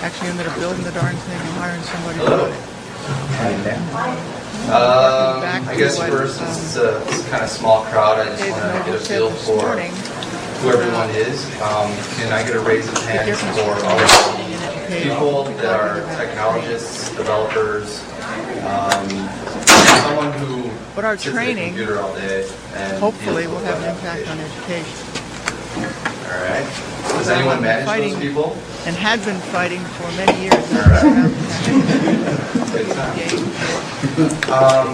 actually ended up building the darn thing and hiring somebody to do it. I guess first, it's a kind of small crowd. I just want to get a feel for who everyone is. Can I get a raise of hands for all the people that are technologists, developers, someone who but our sits at a computer all day and hopefully will have an impact on education. All right. Does anyone manage those people? And had been fighting for many years. All right.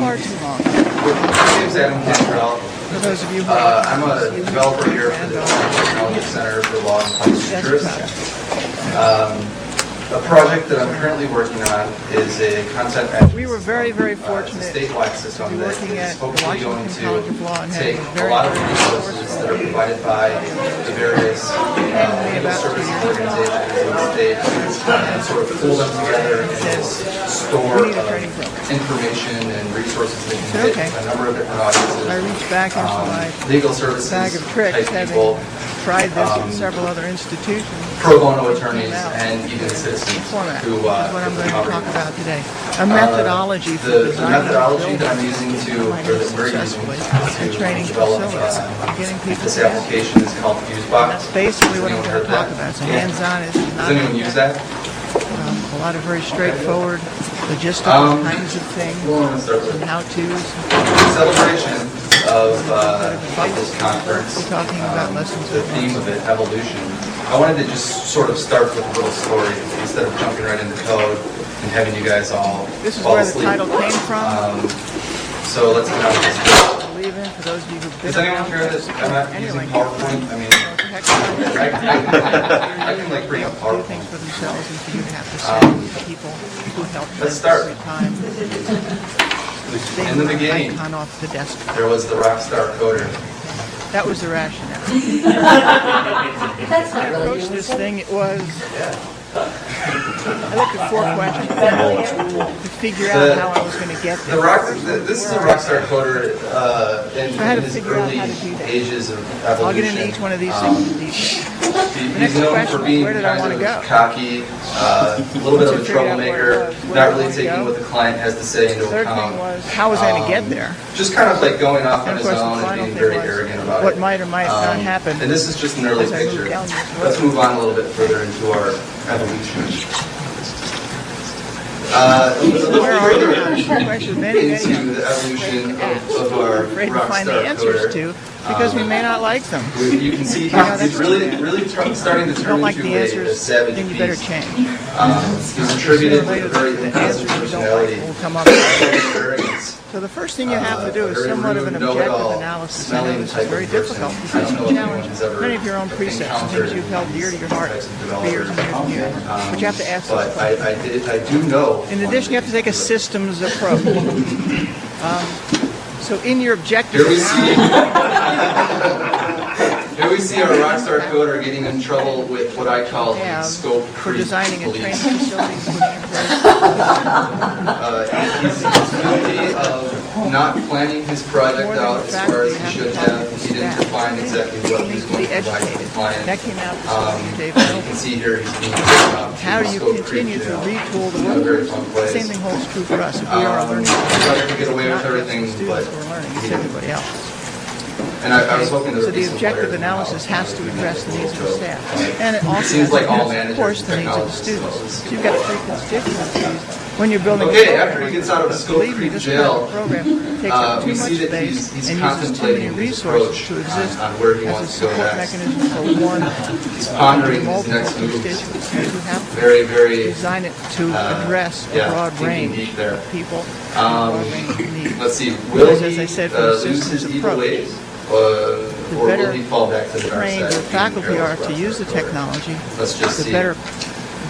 Far too long. My name's Cantrell. For those of you who I'm a developer here for the Technology Center for Law and Constitution. A project that I'm currently working on is a content management. We were very, very fortunate it's a statewide system that is hopefully going to take a lot of the resources that are provided by the various legal services organizations in the state and sort of pull them together in this store of information and resources that can hit a number of different audiences. I reached back into my legal services bag of tricks, type people, tried this at several other institutions. Pro bono attorneys and even citizens who is what I'm going to talk about today. A methodology for the methodology that I'm using that we're using to develop this application is called Fusebox. That's basically what I'm going to talk about. So hands-on is not. Does anyone use that? A lot of very straightforward, logistical kinds of things, and how-tos. Celebration of this conference, we're talking about lessons. The theme of it, evolution. I wanted to just sort of start with a little story instead of jumping right into code and having you guys all This is fall where asleep. the title came from. So let's get on with this. Believe in, for those of you who've been Does anyone care that I'm not using PowerPoint? I mean, I can like bring up do PowerPoint. things for themselves and for you to have to say people who help them Let's start. every time. In the beginning, Icon off the desk. there was the rockstar coder. That was the rationale. That's not I really approached this thing, it was, I looked at 4 questions to figure out how I was going to get there. This is a rockstar coder in I had to his figure out early how to do that. ages of evolution. I'll get into each one of these things in detail. He's known question for is, being where did I kind wanna of go? cocky, a little bit of a Once I figured out where it troublemaker, was, where not I really wanna taking go. what the client has to say into Third account. thing was, how was I going to get there? Just kind of like going off on And of his course, the own and final being thing very was arrogant about what it. might or might not happen. And this is just an early as I moved picture. down this road. Let's move on a little bit further into our evolution. Where are you now? Question many, into many the evolution of our afraid to find the rockstar answers coder. to because we may not like them. You can see he's really starting to If you turn don't like into the a answers, savage then you better beast. change. He's attributed Sooner or with a later, very the impressive answers you don't like personality, will come up. arrogance. So the first thing you have to do is very somewhat of an rude, objective know-it-all, analysis. I know smelling this is type very of person. difficult I because don't you know if anyone challenge has ever many of your own precepts and encountered things you've held dear to your heart types of for years and years and years. But you have to ask those But questions. I do know. In addition, you have to take a systems approach. So in your objective Here we see. analysis, Here we see our rockstar coder getting in trouble with what I call have scope for creep designing and police. training facilities, putting in place He's guilty of not planning his project more than out the as fact far that as you he have should to have. He didn't staff. define exactly what he needs was to going be to provide to the educated. client. That came out of David And you Elton. can see here he's being How do you scope creep continue to jail. retool the In a very workforce? fun The place. same thing holds true for us. If we are a learning Trying to get away with not just everything, the but students who are learning, it's everybody else. and I was hoping there So would be the some objective players analysis involved. has to address the needs of the So, staff. And it also seems has like to all address, of managers course, and the needs of the technologists students. know this. So you've got 3 constituencies. When you're building Okay, a program, after he gets out of scope believe me, creep this jail, kind of program takes up we too much see that space he's and uses too many contemplating his resources approach to exist on where he as a wants to go support next. mechanism for one He's pondering his multiple next moves. constituencies. You have to Very, very design it to address a yeah, broad thinking range deep there. of people, a broad range of needs. Let's see, will Because, he as I said, for the lose systems his evil approach, ways, or will better he fall back to the dark trained side? the of being faculty are careless to use the rockstar? technology, Let's just the see. better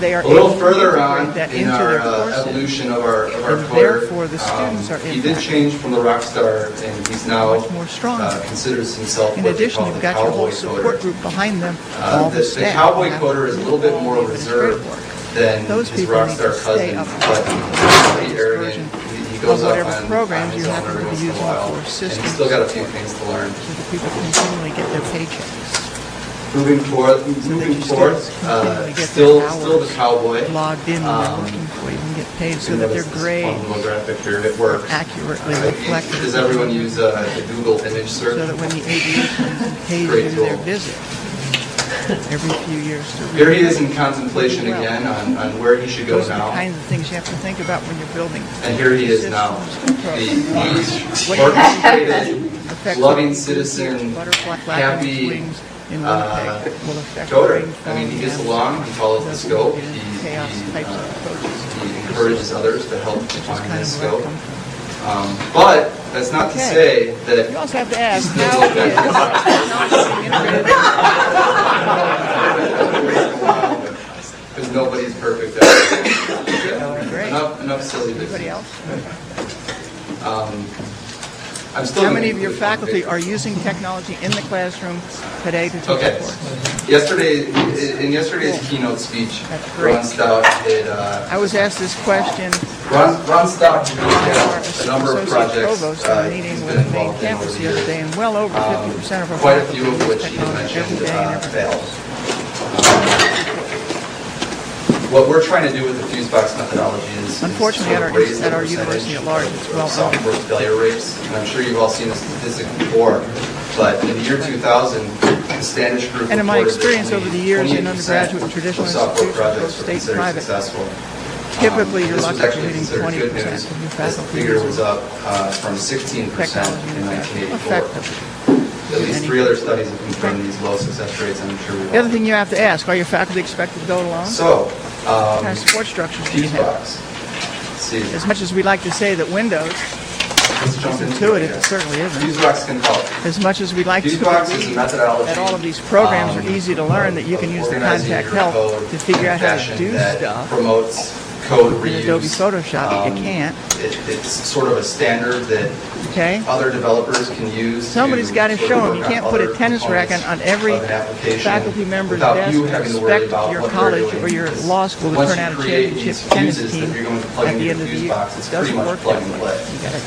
they are A little able to further integrate on that in into our their courses. evolution of our And coder, therefore the students are he did impacted. change from the rockstar, and he's now Much more strong. considers himself In what they addition, call you've the got your whole cowboy support coder. group behind them, all the The staff. cowboy have coder is a little bit more reserved than Those his people need to rockstar stay cousin, up but he's pretty arrogant. He goes of up whatever on programs his you own happen every to be once in a using while, for and he's systems. still got a few things to learn. So that people continually get their paychecks. Moving forth, still the cowboy. Logged in when they're working for you and get paid so that their grades It works. accurately reflected. Does everyone use Google image search? So that when the ADA comes and pays you their visit every few years to here he is in contemplation again on where he should go those are the now. kinds of things you have to think about when you're building. And here he is now. What The orchestrated, affects loving citizen, butterfly happy wings in Winnipeg will affect coder. rainfall I mean, he gets and along, he follows the scope, chaos types of approaches. he encourages others to help Which is define kind his of where I scope. come from. But that's not to say that You also have to ask how is technology integrated. because nobody's perfect. Great. Enough silly Anybody business. else? I'm still How many of your faculty are using technology in the classroom today to teach a Okay. course? In yesterday's keynote speech, That's great. Ron Stout did. I was asked this question Ron Stout had by our a number of associate projects provost in a meeting he's with been the main involved in over campus the the other years. day, and well over 50% of our Quite a faculty few of use which he technology mentioned every day and every failed. What we're trying to do with the Fusebox methodology is Unfortunately, sort of at our- raise the at our percentage university at large, it's of well software failure rates. And I'm sure you've all seen this statistic before, but in the year 2000, the Standish Group And in my reported that experience only over the years in 28% undergraduate and traditional of software institutions, projects both were state and considered private, successful. typically you're This was lucky actually hitting considered 20% good news. of your This faculty figure was using up from 16% technology in 1984. effectively. At least 3 other studies have confirmed these low success rates, and I'm sure we've The other all. thing you have to ask, are your faculty expected to go along? So, What kind of support structures do you have? Fusebox. Let's see. As much as we like to say that Windows Let's jump is into intuitive, it. it certainly isn't. Fusebox can help. As much as we like to Fusebox is a believe methodology that all of these programs are um, easy to learn, that you can use the organizing contact your help code to figure out how to fashion do that stuff promotes code in reuse. Adobe Photoshop. You can't, It's sort of a standard that okay? other developers can use. Somebody's got to sort of show them. work You on can't put a other tennis racket components on every of an application faculty member's without desk you and having to worry expect about your what they're college doing, or your because law school to once turn you out a create championship these tennis fuses team that you're going to plug at into the your end of the year. Fusebox, it's It pretty doesn't much work plug that and way. play. You got to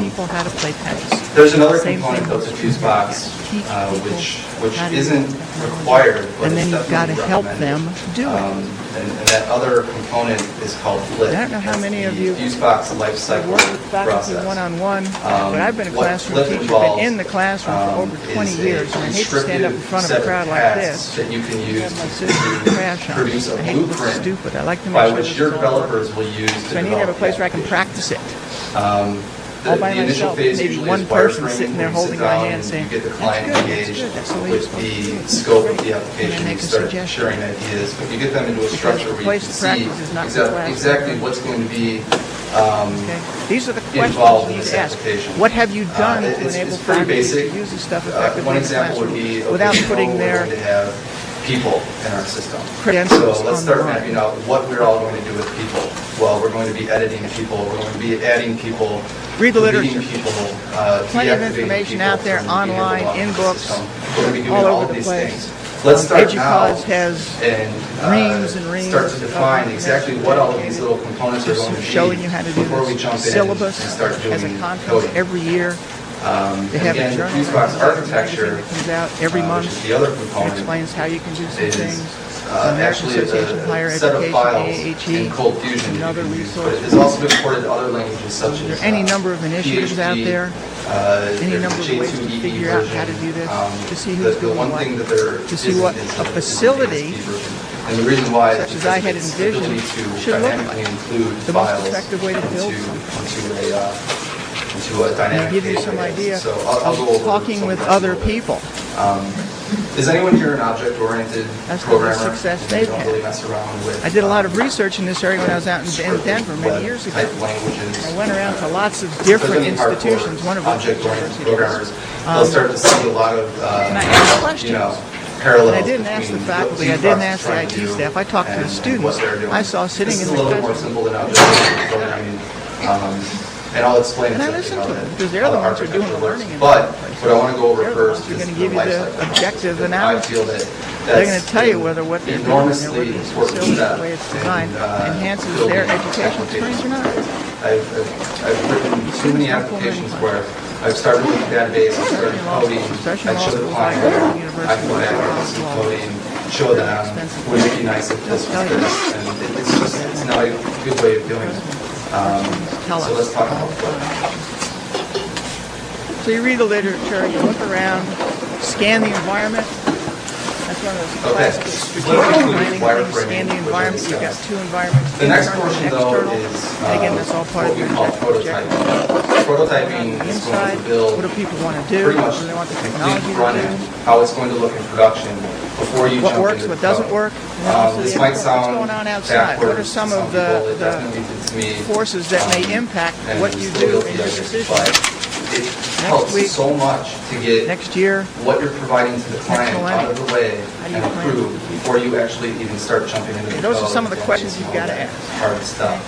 teach people how to play tennis. There's another Same component thing of the with Fusebox teach which how to isn't use technology. required, but And then it's you've got to definitely help recommended. them do it. And that other component is called Flip. I don't know how That's many the of you Fusebox I've Lifecycle worked with faculty Process. one-on-one, but I've been a what classroom Flip teacher, involves, been in the classroom for over 20 is years, and I hate to stand up in front of a crowd like this. that you can use Have my to sister crash on. produce a I hate to look blueprint stupid. I like to make by sure which this your is all developers working. will use to So I need to have a develop place the where I can application. practice it. The All by initial myself, phase maybe usually one is person wireframing, sitting there where you sit holding my down hand and saying, you get the "That's client good, that's engaged good, that's the way you're with supposed to do the it. scope of Great." the And application, I make you a start suggestion. sharing ideas, but you get them into a Because structure the where you place can to see practice is not the classroom. exactly what's going to be Okay. These are the questions involved you in need this to ask. application. What have you done to It's enable pretty faculty basic. to use this stuff effectively One in the example would classroom be, without okay, putting we're their going to have people in our system. credentials So let's on start the line? mapping out what we're all going to do with people. Well, we're going to be editing people, we're going to be adding people, Read the deleting literature. people, Plenty of deactivating information people out there from being able to online, log in into the books, system. We're going to be doing all all over of the these place. things. Let's start now EduCause has and reams and reams start to of define information exactly what all of these little components are just going to be showing you how to do before we this. jump in Syllabus and start doing as a conference coding. every year. They And have again, a the journal Fusebox magazine architecture, that comes out every month. which is the other It component, explains how you can do some is things. The American actually Association of Higher a set of Education, files AAHE, in ColdFusion that you another can use, but resource. it has also been ported to other languages such There as are any number of initiatives out PHP, there, any there's number the of ways to J2EE figure out how to version. do this, to see The who's doing one what, thing that there to see isn't what is a the facility ASP version. And the reason why is such as because I had of its envisioned ability to should look dynamically like. include The most files effective way to build into a dynamic and give you page some layout. idea So I'll go of over talking some with of that other a little bit. people. Is anyone here an object-oriented That's the programmer? success You they've don't had. really mess around with. I did a lot of research in this area when I was out in Denver many years ago. Type languages. I went around to lots of different institutions, one of which was object-oriented university. programmers. They'll start to see a lot of And I asked questions. parallels. And I didn't ask the between faculty, what I didn't Fusebox ask is the trying to IT do staff, I talked to the and students. what they're doing. I saw sitting This in is the a little more classroom. simple than object-oriented programming. And I'll explain And I to listen you to know, them, because they're how the ones who are doing the architecture learning in works. But the place. what I want to go over They're the first ones who are is going to the give you life the cycle. objective I analysis. feel that They're going to tell you whether what they're doing or enormously whether this important facility, step the way it's designed, in, enhances building their education experience or not. I've written too many applications where I've started with the database, I've started coding, I show the client, I go back and see coding, show them, wouldn't it be nice if this was this, and it's not a good way of doing it. So let's talk about that. So you read the literature, you look around, scan the environment. That's one of those Okay. classic Let's strategic include planning wireframing, things. Scan the which environment. is You've got discussed. two environments. The next internal portion, and though, external. is And again, that's all part what of we your call objective. prototyping. Prototyping On the is going inside, to build what do people want to do? pretty What much do they want the complete technology to front do? end, how it's going to look in production before you What jump works, into what the doesn't code. work? And then also This the might external. sound What's going on outside? What are backwards some to of people. It the definitely did to me. forces that may impact And what I'm you still do guilty in your of it, decision? but it helps week, so much to get Next year, what you're providing to the client out of the way How do you and plan? approve before you actually even start jumping into the those are code some of the and questions getting you've got to all that ask. hard stuff.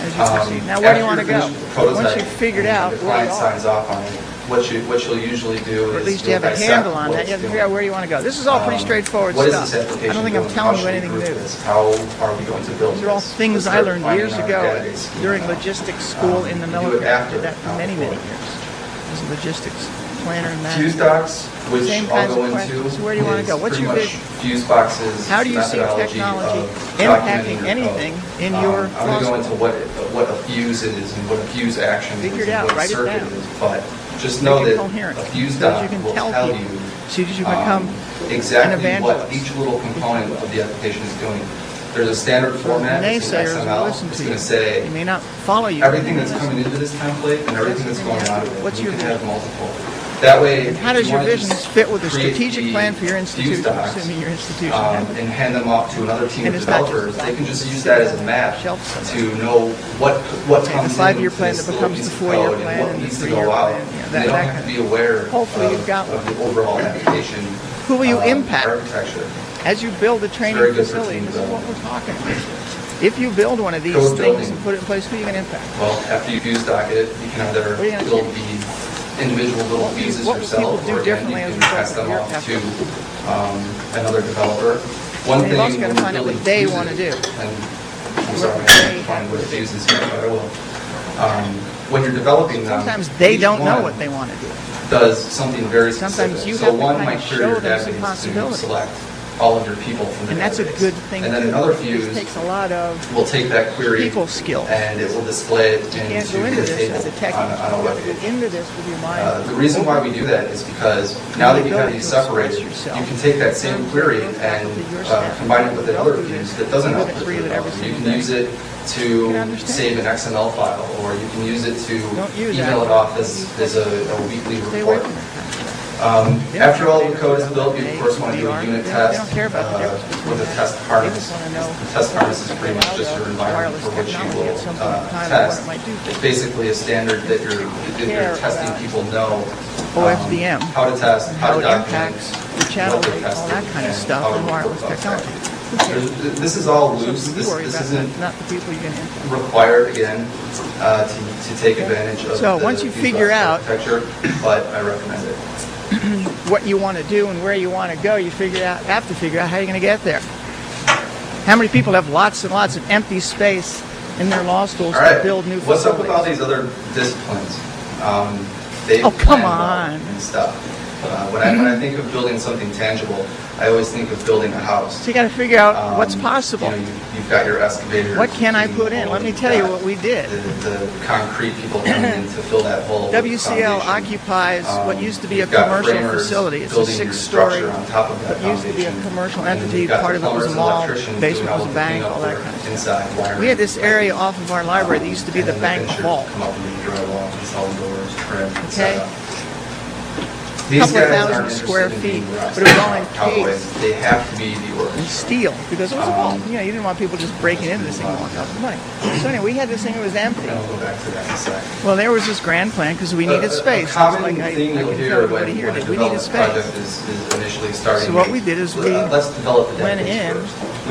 as you proceed. Now, where do you want to go? Once you've figured out the where you client are, signs off on it, what you'll usually do or is at least you you'll have a dissect handle on what that, you it's have to figure out doing. where you want to go. This is all pretty straightforward What is stuff. this application I don't think I'm doing? telling How you should we anything group new. this? How are we going to build These are all this? things Let's I start learned defining years our ago database during schema. logistics school in the You do it military. I after, did that for not many, before. many years. As a logistics planner and manager. FuseDocs, which Same I'll kinds go of into, questions. Where do you want to is go? What's pretty your much vision? Fusebox's How do you see methodology technology of impacting documenting your anything code. in your I'm going to go philosophy? into what a fuse is and what a fuse action is Figure it and out, what a write it circuit down. is, but just know Make it that coherent. a So fuse that doc you can will tell tell people. you So as you become exactly an evangelist. what each little component of the application is doing. There's a standard format, it's in naysayers will XML, listen it's to going you. to say They may not follow you. everything but they that's may coming into this template and everything that's going out of it. What's We your can have vision? multiple. That way, And how if does you your wanna vision just fit with the create strategic the plan for your fuse institution, docs, assuming your institution has it? and hand them off to another team And of it's not just developers, a they can just document use that as a sitting map on a shelf somewhere. to know what Okay, comes the 5-year into plan this that little becomes piece the of 4-year code and plan what and the needs to 3-year go out. plan. Yeah, And that- they don't that have to kind be aware Hopefully you've got of the overall application. Who will you impact? Architecture. As you build a training very good for facility, team this is what development. we're talking about. If you build one of these Code things building. and put it in place, who are you going to impact? Well, after you fuse dock it, you can either are you gonna build do? the individual little What will fuses people yourself, do or again, differently you as can a result pass of them your off to effort? another developer. One And thing you've also got to when find out building what they fuses, want to do. and I'm sorry, I What can't they find have what to do. fuses here, but I will. When you're developing them, Sometimes they each don't know one what they want to do. does something very specific. Sometimes you So have to one kind might of clear your show them some database to possibilities. select all of your people from the And that's a database. good thing. And then too. another This fuse takes a lot of will take that query people skills. and it will display it You can't into go into the this table as a techie. on a You web have to page. go into this with your mind. The reason why we do that is because now that you have these separated, you Yourself. can take that same query and combine it with another fuse that doesn't Live have it to for you every You single can day. use it You can to understand. save an XML file, or you can use it to Don't use email that. it off as a weekly Stay away report. from that kind of stuff. They don't After all care the code is about built, you of course want to do a VR. unit They test don't care about the difference between with a that. test They harness. just want to know The test harness is pretty much just your environment wireless for which you technology will at some point in time and what test. it might do. It's basically a standard that your care testing about people know OFDM, how to test, how how to it document, impacts the channel what they're rate, all testing, that kind of and stuff how to in wireless report those technology. This is all So loose. you worry This about isn't that, not the people you're going to impact. required again to take advantage of So the once you Fusebox figure out- architecture, but I recommend it. What you want to do and where you want to go, you have to figure out how you're going to get there. How many people have lots and lots of empty space in their law schools All right. to build new What's up facilities? with all these other disciplines? They Oh, come plan well on. and stuff. When I think of building something tangible, I always think of building a house. So you got to figure out what's possible. You know, you've got your excavator. What can I put in? digging Let me hole, tell you you've what we did. got The concrete people coming in to fill that hole. with WCL foundation. occupies what used to be a You've got commercial framers facility. It's a building your 6-story, structure on top of that what used to be a foundation. commercial And then entity. you've got Part the of it was a plumbers, mall, electricians basement doing was a the bank, cleanup all that work kind of stuff. inside wiring. We had this area off of our library that used to be the And then bank finishers vault. Come up and do drywall, install doors, trim, Okay. etc. A These couple of guys thousand aren't square interested in feet, being rough but it was all in cowboys. case. They have to be the And workers. steel, because it was a vault. You know, you didn't want people just breaking into this thing and walking off with money. So anyway, we had this thing that was empty. And I'll go back to that in a second. Well, there was this grand plan because we needed space. A common Just like I thing can you'll tell hear everybody when here a that we needed development project space. is initially starting. So what we did is we let's develop the went database in first. We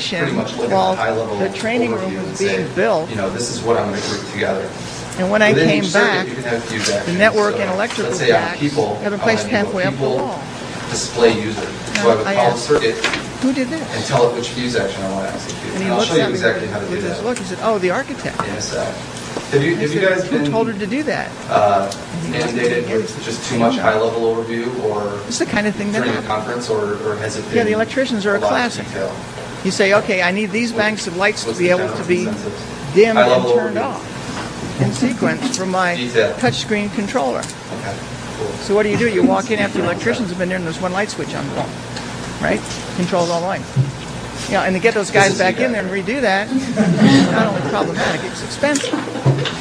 information pretty much look at while the high level the training overview room and was say, being built. you know, this is what I'm going to group together. And when I Within came each circuit, back, you can have fuse actions. the network So, and electrical let's say on jacks people, have been I placed wanna enable halfway up the people wall. Display user. So I would I call the asked, circuit who did this? and tell it which fuse action I want to execute. And he I'll looks show you at me exactly how to do with his that look. He said, "Oh, the architect." in a sec. Have you I guys said, been who told her to do that? inundated with just too much high-level overview, or It's the kind of thing that during a happens. conference, or has it been? Yeah, the electricians are a lot of classic. detail? You say, "Okay, I need these banks of lights to What's be the able to general be consensus? dimmed and High-level turned overview. off in sequence from my Detail. touchscreen controller." Okay, cool. So what do? You walk in after the electricians have been there and there's one light switch on the wall, right? Controls all the lights. Yeah, and to get those guys is back in feedback. there and redo that, it's not only problematic, it's expensive.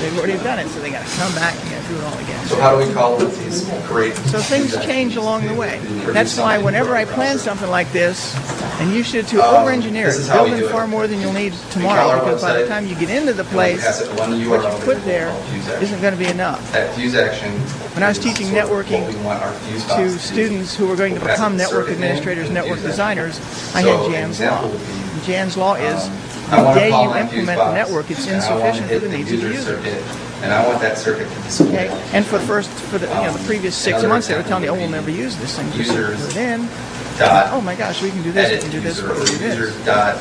They've already done it, so they got to come back and do it all again. So how do we call it these great? So things change along the way. That's why whenever I plan something like this, and you should too, over-engineer this it. is how we Build do in it. far more than you'll need call tomorrow, our because by the website, time you get into the and we place, pass it to one what URL you put there called fuse action. isn't going to be enough. That fuse action. When I was is teaching sort of networking what we want our fuse box to be. students who were going to We'll pass become it the network circuit name administrators, and the network fuse designers, action. I So had an Jan's example law. would be, Jan's law is I the want to day call you my implement FuseBox, the network, it's and I want to insufficient for hit the needs of the user. circuit, and I want that circuit to display. Okay, and for the previous 6 another months, they were example telling me, "Oh, would we'll be never use this thing." You users put it in. dot Oh my gosh, we can do this, we edit can do this, user, we or can do users this. dot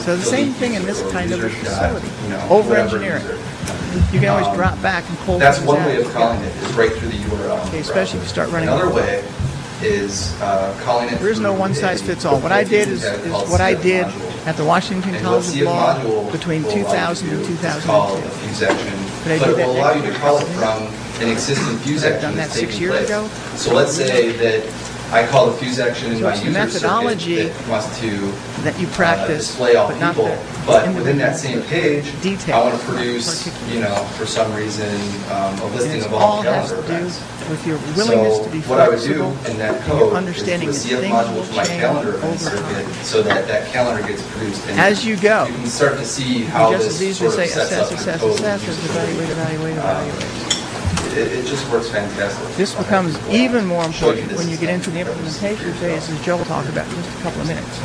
So the same delete thing in user, this or kind of a users dot, facility. whatever Over-engineer it. user. You can always drop back and pull That's things one out. way of calling it, is right through the URL. Okay, especially if you start running. Another way is calling it. There is no through one size a fits all. What I did is called what I CF did module. at the Washington And College what of CF Law module between will allow you 2000 to and do is call a 2002. fuse action, But I but did it that will allow you next to call it year. from an existing fuse I've action done that that's 6 taking years place. ago. So let's say that I call the fuse action in So my it's the user methodology circuit that wants to that you practice, display all but not people, the but individual within that same page, details, I want to produce, particulars. for some reason, a And listing it of all all has calendar to do events. with your willingness So to be what I would do flexible, in that and your code understanding is that do a CF things module will for my change calendar event over circuit, time. so that calendar gets produced. And As you go. you can start to see how Just this as easily sort say of sets assess, up assess, your code. assess, as evaluate. It just works fantastic. This becomes even more Show you important this when you get into the example. implementation phase, as Joe will talk about in just a couple of minutes.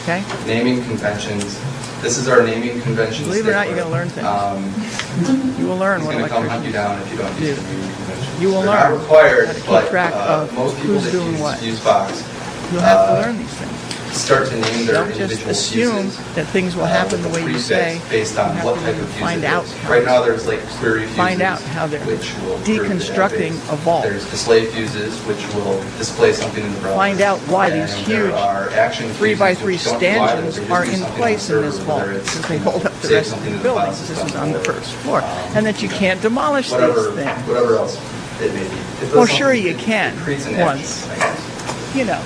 Okay? Naming conventions. This is our naming conventions. Believe it or not, you're sticker. going to learn things. You will learn It's what going to come hunt you electricians down if you don't do. use the naming conventions. You will They're learn not required, how to keep but track of most people who's that doing use what. Fusebox You'll have to learn these things. start to name their Don't just individual assume fuses, that things will happen the way you say. based on You have what to type really of fuse find it out is. how Right it's- now, there's like query fuses, Find out how they're which will deconstructing a vault. There's display fuses, which will display something in the browser. Find out why these And huge there are action 3x3 fuses which don't apply, stanchions they just are do in something on place the in this server, vault whether it's, because they hold up the save rest of something the in building. file This is system on the or, first floor. And that you can't demolish whatever, these things. whatever else it may be. It does Well, sure something- you it can creates an once. action, I guess. You know.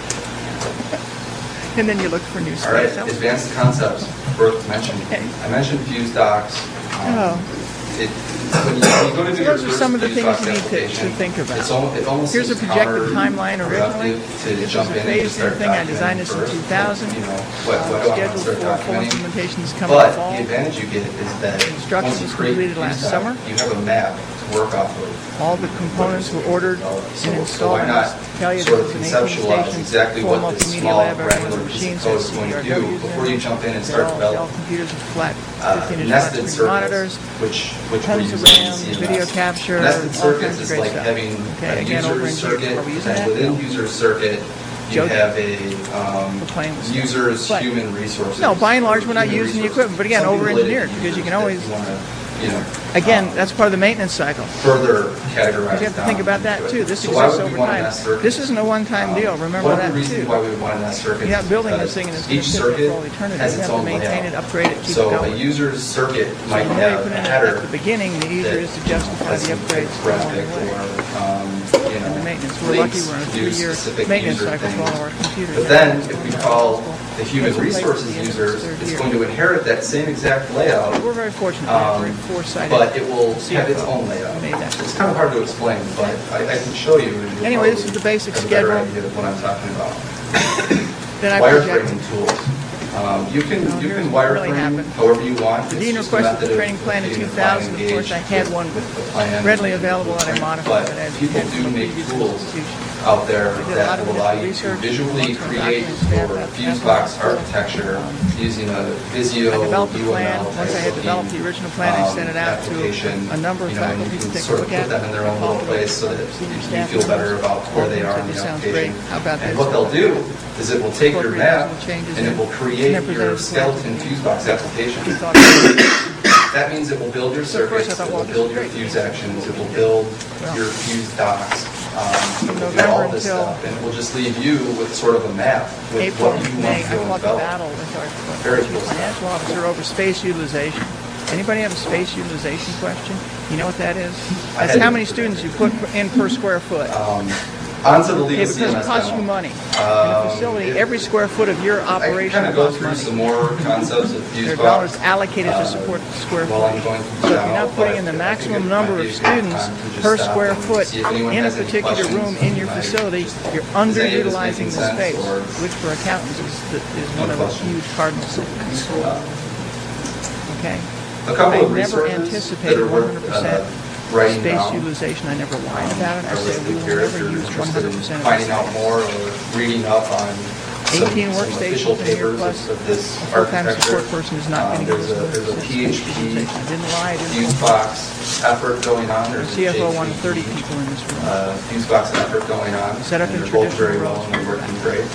And then you look for new All right, space. elsewhere. advanced concepts worth mentioning. Okay. I mentioned fuse docs. Oh. When you go to do So your those are first some of the fuse things box you need to application, think about. it almost Here's a seems projected timeline originally. counterproductive to This is jump a in and phased just start thing. I designed documenting this in first. 2000. What do I want to Scheduled start for full documenting? implementations coming But fall. the advantage you get is that Construction once you was create completed the last fuse summer. doc, you have a map to work off of. All the components were ordered and So installed. why not Tell you sort of this is an 18 conceptualize station, exactly full what this multimedia small lab, every one granular of the piece machines of code has is going to CRWs do in before it. you jump in and They're start all developing computers with flat 15-inch nested flat screen monitors, circuits, which we're tons of using in RAM, CMS. video capture, Nested all circuits kinds of is great like stuff. having Okay, a again, user over in here, circuit, are we using and that? within No. user circuit, you Joking. have a We're playing with stuff. user's But- human resources. No, by and large, we're not Human using the resources. equipment, but again, Something over-engineered, related to because you can users always- that you wanna, Again, that's part of the maintenance cycle. further categorize. You have to think down about that into it. too. This So why exists would we over want a time. nest circuit? This isn't a one-time deal. Remember One that of the reasons too. why we would want a nest circuit You're not building is this thing and it's going to each sit there circuit for all eternity. has You its have to own maintain it, layout. upgrade it, keep it So a going. user's circuit might The more you have put a in header at the beginning, the easier it is to justify has the some upgrades graphic along the way. or And the maintenance. We're lucky links we're in a to do 3-year specific maintenance user cycle for all of our things. computers. But then, if we call the human resources users, third it's year. going to inherit that same exact layout, We're very fortunate. We have a very foresighted. but it will have its own layout. Made that. It's kind of hard to explain, but I can show you. and you'll Anyway, this probably is the basic have a better schedule. idea of what I'm talking about. Then I project. Wireframing tools. You can here's what wireframe really happened. however you want. The It's dean just a requested method the of training plan in getting the 2000. client Of course, I engaged had with one the plan. readily available and I modified But it as people had do from make previous tools. institution. out there We did a that lot of will allow you to research, visually long-term create documents, your staff, FuseBox architecture using a Visio, I developed a plan. UML, Once I had developed the original plan, I sent it out to a number of and faculty you to can take a sort of look at. put them in their own little place so that you staff feel better members. about where they are in This the sounds application. great. How about And this? what they'll do is it will take your Incorporate map those changes and it in. will create And then your present it to skeleton the FuseBox application. He thought it That means it will build your So first I circuits, thought, it well, will this build is your great. Fuse actions, it will build Well, your Fuse docs. It will do November all this until stuff, and it will just leave you with sort of a map with April, what you want May, to I go and fought the develop. battle with our Very chief cool stuff. financial officer over space utilization. Anybody have a space utilization question? You know what that is? I That's had how to many look at students that. you put in per square foot. On to the Okay, legal because it CMS costs you demo. money. In a facility, every square foot of your I can operation kind of go costs through money. some more concepts of There are dollars FuseBox. allocated to support the square While I'm foot. going So through if you're not putting in the maximum number of students per square foot in a particular room in your facility, you're underutilizing the space, which for accountants is one of the huge cardinal sins. Okay? A couple of I never resources that anticipated are worth 100% writing space down. utilization. I never lied about it. I Are said we listed will here if never you're use interested in 100% of finding the out space. more or reading up on some 18 official workstations in here papers plus of this a full-time architecture. support person is not going to There's a PHP I didn't lie. I didn't FuseBox effort going on. There's a CFO wanted JP, 30 people in this room. FuseBox effort going on. Set up and in they're both very traditional well and they're rows. working great.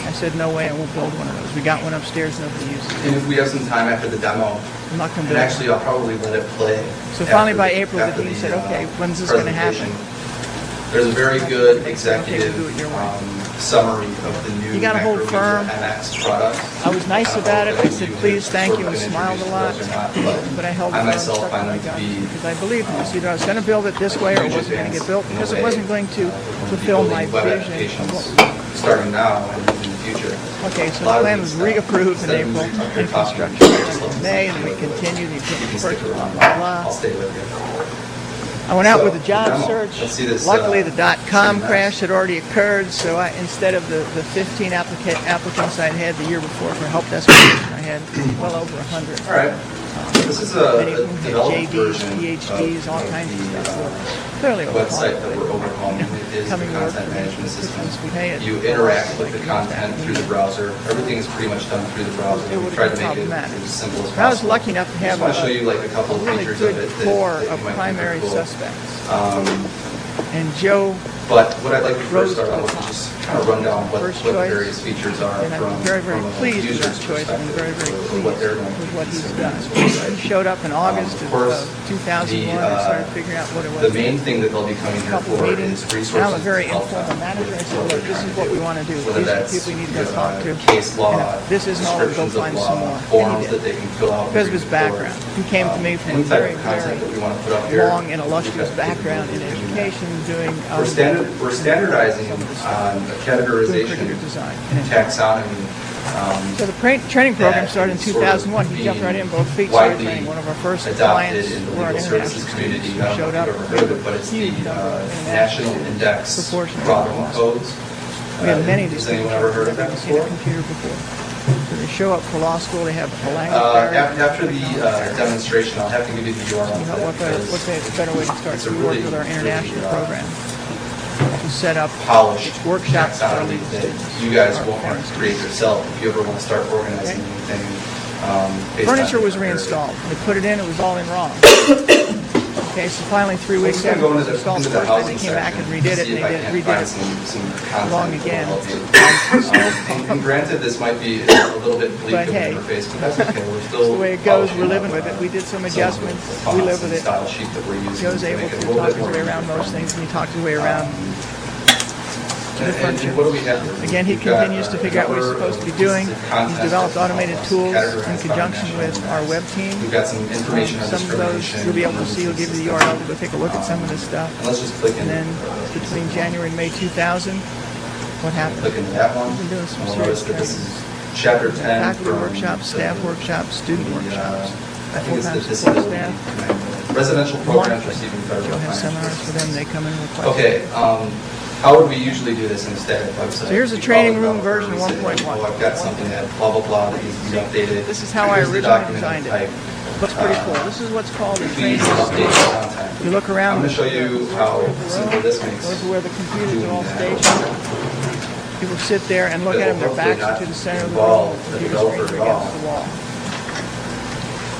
I said, no way, I won't build one of those. We got one upstairs, nobody uses it. And if we have some time after the demo, I'm not going to and build actually I'll probably let it play. So finally after by April, the after dean said, okay, when's this gonna happen? presentation. There's a very good executive do it your way. summary of the new You gotta hold firm. MX product. I was nice don't about know it. I if said, you please, have thank sort you, of and been smiled a lot. introduced to those or not, But I held I firm, myself stuck find to my them to guns, be because I believed in this. Either I was going to build it this way or it wasn't going to get built, because it wasn't going to fulfill my vision of what we wanted. starting now and in the future. Okay, so A the lot of plan these was reapproved in instead of April, moving up and your top construction end, in May, and we continued the You can equipment stick purchase, blah, around. blah, I'll blah. stay with you. I went out So, with a job demo. search. Let's see this, Luckily, the .com pretty nice. crash had already occurred, so instead of the 15 applicants I'd had the year before for help desk position, I had well over 100. All right. This is Many a of them had developed JDs, version PhDs, all of kinds of the stuff. Clearly website overhauled, that we're overhauling. It is the coming to work content for me. management system. Since we pay it. You interact with the content through the browser. Everything is pretty much done through the browser. It We would try have to been make it problematic. as simple as And I was possible. lucky enough to have I just want to show a you like a couple of really features good of it core that of you might primary think are cool. suspects. And Joe, But what I'd like to Rose first start out with is just kind of run down what First the choice. various features are and from I'm very, very from a pleased with user's that choice, and I'm very, very perspective, pleased what they're going with to what he's consider done. this website. He showed up in August Of of course, 2001, I started figuring out what it was. The main thing that they'll be coming here Couple for meetings, is resources. and I'm a very to help informal them manager. I with said, what look, they're this is trying what to we do. want to do. Whether These are the that's people we need to go talk to. case law, And if this isn't all, go descriptions of find law, some more. And forms he that did. they can fill out. Because of his and bring background. forward. He came to me from a Any type very, of content very that we want to put up here. long and illustrious we've got background in education, doing We're standardizing on a doing categorization, curricular design. And taxonomy. so the training program that started in is sort of 2001. He jumped right in, both feet, widely started training. One of our first adopted clients in the were our legal services international community. students I who don't know showed if up. you've ever heard of it, but it's the Huge number of international National Index proportion of Problem laws. Codes. We have many of these Has anyone people ever heard of who've that never seen a before? computer before. So they show up for law school, they have a language barrier. After the demonstration, I'll have to give you the URL. You know, for that what's because a better way to start? it's a We work really, with our international really, program to set up polished workshops for our taxonomy legal that students. you guys Our won't have to create yourself if you ever want to start organizing anything. Based Furniture on was your area. reinstalled. They put it in, it was all in wrong. Okay, so finally 3 weeks I'm after going it to was installed the the first time, they housing came back and section redid to it, see and if I they can redid find it some content wrong that will again. help you. And granted, this might be a little bit bleak But of hey, an interface, but that's okay. We're That's still the way it goes. polishing We're up, living with it. We did some of adjustments. the We fonts live with and it. style sheet that we're using Joe's to able make it a to little talk bit his more way around user-friendly. most things, and he talked his way around. And what do we have here? Again, he We've got continues to figure out what he's a number supposed to be of doing. pieces of He's content developed that automated help us tools categorize in by conjunction national with our index. web team. We've got some information on Some of those, discrimination. you'll be able to see, he'll give you the URL to go take a look at some of this stuff. And let's just click And in. then between January and May 2000, what happened? Click into that one. We've been doing some You'll notice serious that this is chapter 10 Faculty from workshops, staff workshops, student workshops. I think it's full-time the support disability staff. manual. Residential programs receiving federal Joe has financial seminars for them, they come in and request. Okay, how would we usually do this in a static website? So here's a We training call it room developer, version we say, 1.1. oh, I've got something that blah, blah, blah that needs to be updated. This is how I Here's the originally document designed it. type. Looks pretty cool. This is what's called a training Please update station. the content. You look around. I'm going to show you how simple this makes. Those are where the computers are all stationed. People sit there and look at them. Their backs are to the center of the room. The computers are against the wall.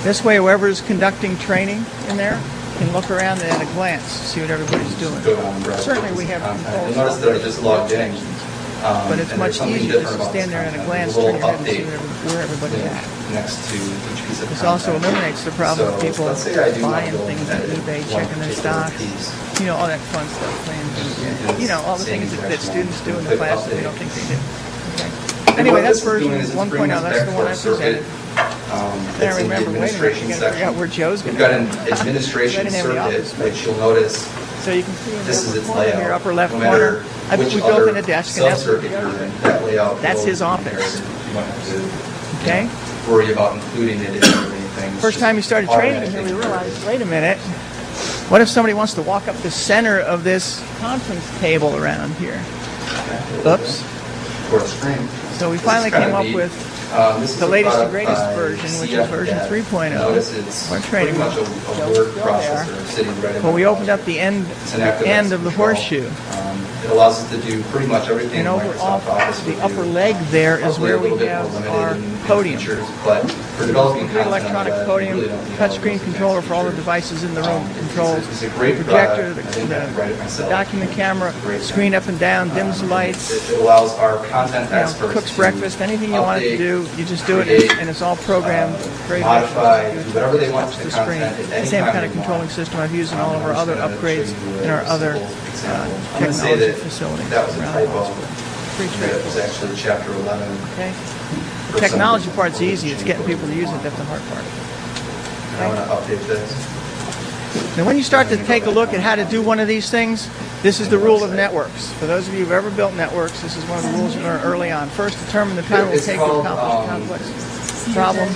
This way, whoever's conducting training in there can look around and at a glance see what everybody's doing. Certainly, we have controls. You'll notice that I just logged in. But it's much easier just to stand there at a glance, turn your head and see where everybody's at. Next to each piece of This also eliminates the problem of people let's say I do buying want to things on eBay, one checking their particular stocks, piece. you know, all that fun stuff, playing, you know, all the things that students do in the class that they don't think they do. Okay. Anyway, that's version 1.0. That's the one I presented. Then I remember, wait a minute, you gotta figure out where Joe's going to We've go. got an administration I didn't have the circuit, office. which you'll notice So you can see in this is the its corner layout. here, upper left No matter corner, which we built in other a desk, and that's where sub-circuit you're in, that layout That's will his be office. comparison. You don't have to Okay? worry about including it in anything. It's First just time we started training here, we automatically realized, wait a minute, what if somebody wants to walk up the center of this conference table around here? Oops. for a screen. So we This is finally kinda came up neat. with This is the a latest and product greatest by version, which is CF version Dev. 3.0. Notice it's We're training pretty much a Joe's word still processor there. sitting right in Well, the we opened browser. up the end It's an active of the control. horseshoe. It allows us to do pretty much everything And over Microsoft off Office the would upper do. leg there is Probably where a little we bit have more our limited in podium. features, but for developing Complete content electronic on the web, podium, you really don't need touch all screen those controller advanced for all the features. devices in the room, It's controls, a great projector, product. I didn't have to write it myself. document camera, screen up and down, dims lights, It allows our content you know, experts cooks to breakfast, anything you want it to update, do, you just do it, create, and it's all programmed, very modify, visual. do whatever they want Touch to the the screen. content at any The same time kind of they controlling want. system I've used in all of our I'm other just gonna upgrades show you in our a other simple example. I'm gonna say technology that facilities. That was a around typo. the hospital. Pretty That was straightforward. actually chapter 11. Okay? for The technology some part's easy, it's getting people to use it, that's the hard part. I'm going to update this. Now when you start to take a look at how to do one of these things, this is the rule of networks. For those of you who've ever built networks, this is one of the rules you learn early on. First, determine the time it will It's take to called, accomplish complex problem.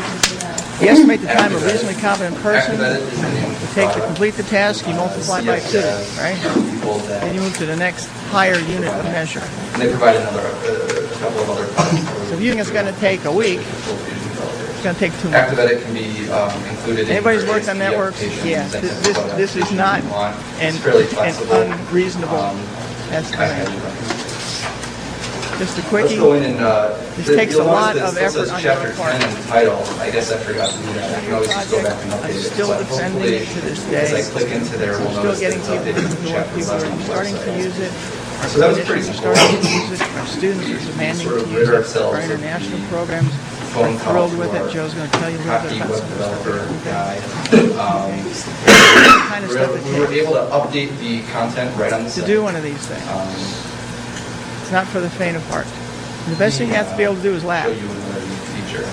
You estimate the time a reasonably competent person Active Edit is the name of the will take to product. complete the task, you multiply by 2, right? People that, Then you move to the next higher unit of measure. and they provide a couple of other products. So if you think it's going to take a week, it's going to take 2 months. Active Edit can be included in Anybody's your worked on ASP networks? applications, Yeah, that this, type of this, product. this is not It's an fairly flexible. unreasonable I estimate. highly recommend. Just a Let's quickie. go in and, This takes you'll a lot notice of that it still effort says on your chapter part. 10 in the title. I guess I forgot to do that. I can always just go back and update I'm it. still But defending hopefully, it to this as I day. click into there, we'll Still notice that getting it's people updated to to know, chapter people 11 are on the starting to website. use it. Our So that was pretty clinicians are simple. starting to use it. Our students are demanding Sort to of use rid it. ourselves Our of international the programs phone are call thrilled to with it. our Joe's going to tell you a little happy bit about web some of the stuff. developer guy. The kind of stuff it We were takes able to update the content right on the to site. do one of these things. It's not for the faint of heart. And the best thing you have to be able to do is laugh. Show you another new feature.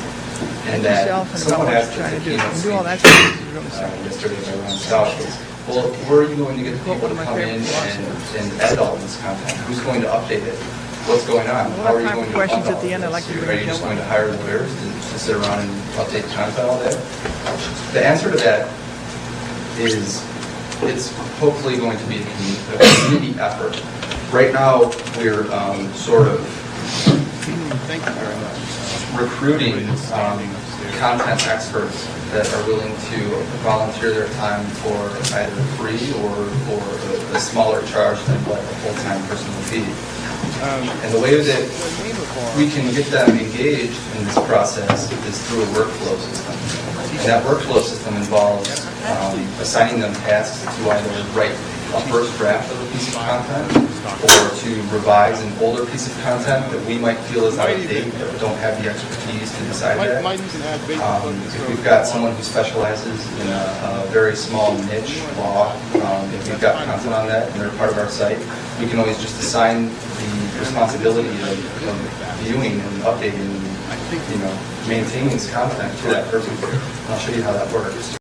At And that yourself and about someone what asked you're trying to us do. at You the do all keynote that stuff, this is really simple. yesterday by Ron Stoush was, well, where are you going to get the Quote people one to of my come in favorite and edit all this content? Who's going to update it? What's going on? We'll How have are you time going for to questions fund at the all end. I'd of like to this? bring Are you just Joe going to on. hire lawyers to sit around and update the content all day? The answer to that is it's hopefully going to be a community effort. Right now, we're sort of recruiting content experts that are willing to volunteer their time for either free or a smaller charge than what a full-time person would be. And the way that we can get them engaged in this process is through a workflow system. And that workflow system involves assigning them tasks to either write a first draft of a piece of content or to revise an older piece of content that we might feel is out of date but don't have the expertise to decide that. If we've got someone who specializes in a very small niche law, if we've got content on that and they're part of our site, we can always just assign the responsibility of viewing and updating and maintaining this content to that person. And I'll show you how that works.